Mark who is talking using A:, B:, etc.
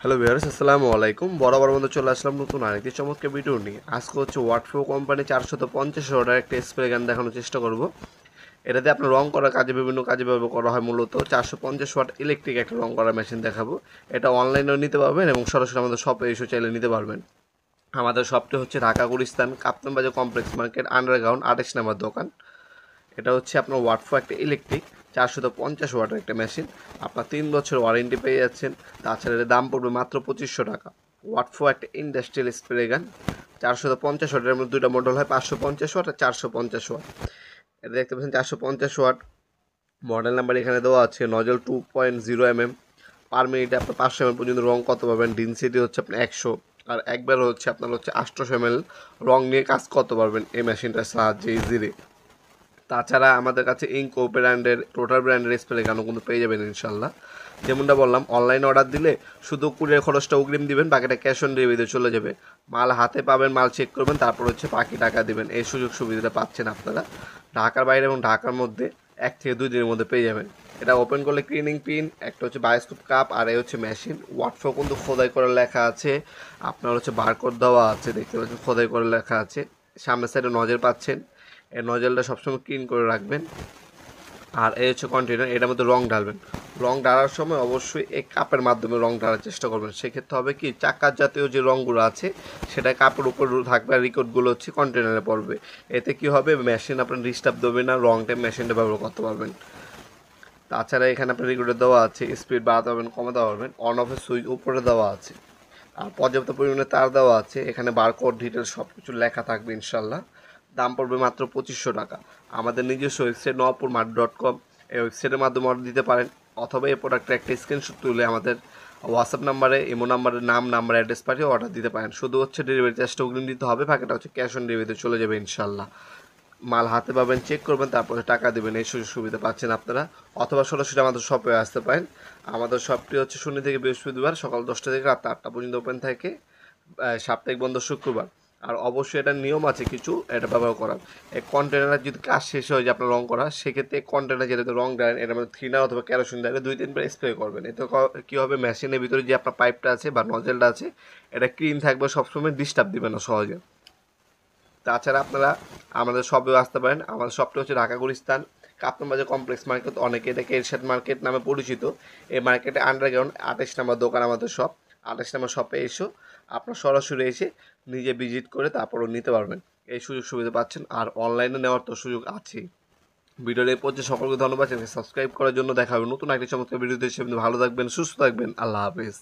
A: Hello viewers, আসসালামু আলাইকুম। বরাবর মতো চলে আসলাম নতুন আরেকটি চমৎকার ভিডিও নিয়ে। আজকে হচ্ছে ওয়াটফ্লো কোম্পানি 450 ওয়াটের একটা স্প্রে গান দেখানোর চেষ্টা করব। এটাতে আপনার রং করার কাজে বিভিন্ন কাজে ব্যবহার করা হয়। মূলত 450 ওয়াট ইলেকট্রিক একটা রং করার মেশিন দেখাবো। এটা অনলাইনেও নিতে পারবেন এবং সরাসরি আমাদের শপে এসে চাইলে নিতে পারবেন। আমাদের শপটি হচ্ছে ঢাকা গুলিস্তান কাপ্তান বাজার কমপ্লেক্স মার্কেট আন্ডারগ্রাউন্ড 28 নম্বর দোকান। এটা হচ্ছে আপনার ওয়াটফ্লো একটা ইলেকট্রিক 450 ওয়াটের একটা মেশিন। আপনার 3 বছর ওয়ারেন্টি পেয়ে যাচ্ছেন। তাছাড়া এর দাম পড়বে মাত্র 2500 টাকা। ওয়াটফ্লো একটা ইন্ডাস্ট্রিয়াল স্প্রে গান 450 ওয়াটের মধ্যে দুইটা মডেল হয়, 550 ওয়াট আর 450 ওয়াট। এটা দেখতে পাচ্ছেন 450 ওয়াট। মডেল নাম্বার এখানে দেওয়া আছে। Nozzle 2.0 mm। পার মিনিটে আপনার 500 ml পর্যন্ত রং করতে পারবেন। ডেনসিটি হচ্ছে আপনার 100, আর একবার হচ্ছে আপনার 800 ml রং নিয়ে কাজ করতে পারবেন এই মেশিনটার সাহায্যে ইজিলি। তাছাড়া আমাদের কাছে ইনকো ব্র্যান্ডের, টোটাল ব্র্যান্ডের স্প্রে গানও কিন্তু পেয়ে যাবেন ইনশাল্লাহ। যেমনটা বললাম, অনলাইন অর্ডার দিলে শুধু কুরিয়ার খরচটা অগ্রিম দিবেন, বাকিটা ক্যাশ অন ডেলিভারিতে চলে যাবে। মাল হাতে পাবেন, মাল চেক করবেন, তারপর হচ্ছে বাকি টাকা দিবেন। এই সুযোগ সুবিধাটা পাচ্ছেন আপনারা। ঢাকার বাইরে এবং ঢাকার মধ্যে 1 থেকে 2 দিনের মধ্যে পেয়ে যাবেন। এটা ওপেন করলে ক্লিনিং পিন, একটা হচ্ছে বায়োস্কোপ কাপ, আর এই হচ্ছে মেশিন। ওয়াটফ্লো কিন্তু খোদাই করে লেখা আছে, আপনার হচ্ছে বারকোড দেওয়া আছে, দেখতে পাচ্ছেন খোদাই করে লেখা আছে। সামনের সাইডে নজর পাচ্ছেন। এই নজলটা সবসময় ক্লিন করে রাখবেন। আর এই হচ্ছে কন্টেনার, এটার মধ্যে রং ঢালবেন। রং ঢালার সময় অবশ্যই এই কাপের মাধ্যমে রং ঢালার চেষ্টা করবেন। সেক্ষেত্রে হবে কি, চাকার জাতীয় যে রঙগুলো আছে সেটা কাপের উপর থাকবে, আর রিকোডগুলো হচ্ছে কন্টেনারে পড়বে। এতে কি হবে, মেশিন আপনার ডিস্টার্ব দেবে না, রংটা মেশিনটা ব্যবহার করতে পারবেন। তাছাড়া এখানে আপনার রেগুলেটর দেওয়া আছে, স্পিড বাড়াতে পারবেন, কমাতে পারবেন। অন অফের সুইচ উপরে দেওয়া আছে, আর পর্যাপ্ত পরিমাণে তার দেওয়া আছে। এখানে বারকোড ডিটেলস সব কিছু লেখা থাকবে ইনশাল্লাহ। দাম পড়বে মাত্র 2500 টাকা। আমাদের নিজস্ব ওয়েবসাইট nawapurmart.com, এই ওয়েবসাইটের মাধ্যমে অর্ডার দিতে পারেন, অথবা এই প্রোডাক্টের একটা স্ক্রিনশট তুলে আমাদের হোয়াটসঅ্যাপ নাম্বারে, ইমো নাম্বারের নাম্বার অ্যাড্রেস পাঠিয়ে অর্ডার দিতে পারেন। শুধু হচ্ছে ডেলিভারি চার্জটা অগ্রিম দিতে হবে, বাকিটা হচ্ছে ক্যাশ অন ডেলিভারিতে চলে যাবে ইনশাল্লাহ। মাল হাতে পাবেন, চেক করবেন, তারপরে টাকা দেবেন। এই সুযোগ সুবিধা পাচ্ছেন আপনারা। অথবা সরাসরি আমাদের শপে আসতে পারেন। আমাদের শপটি হচ্ছে শনি থেকে বৃহস্পতিবার সকাল 10টা থেকে রাত 8টা পর্যন্ত ওপেন থাকে, সাপ্তাহিক বন্ধ শুক্রবার। আর অবশ্যই এটার নিয়ম আছে কিছু এটা ব্যবহার করার। এই কন্টেনার যদি কাজ শেষ হয়ে যায় আপনার রং করা, সেক্ষেত্রে কন্টেনার যেটাতে রং দেন, এটার মধ্যে থিনার অথবা কেরোসিন দেন 2-3 বার স্প্রে করবেন। এতে কী হবে, মেশিনের ভিতরে যে আপনার পাইপটা আছে বা নজেলটা আছে, এটা ক্লিন থাকবে, সবসময় ডিস্টার্ব দিবে না সহজে। তাছাড়া আপনারা আমাদের শপেও আসতে পারেন। আমাদের শপটা হচ্ছে ঢাকা গুলিস্তান কাপ্তান বাজার কমপ্লেক্স মার্কেট, অনেকে এটাকে এরশাদ মার্কেট নামে পরিচিত। এই মার্কেটে আন্ডারগ্রাউন্ড 28 নম্বর দোকান আমাদের শপ। 28 নম্বর শপে এসো, আপনার সরাসরি এসে নিজে ভিজিট করে তারপরও নিতে পারবেন। এই সুযোগ সুবিধা পাচ্ছেন, আর অনলাইনে নেওয়ার তো সুযোগ আছেই। ভিডিওর এই পর্যায়ে সকলকে ধন্যবাদ, চ্যানেলকে সাবস্ক্রাইব করার জন্য। দেখা হবে নতুন একটি চমৎকার ভিডিওতে। ভালো থাকবেন, সুস্থ থাকবেন, আল্লাহ হাফেজ।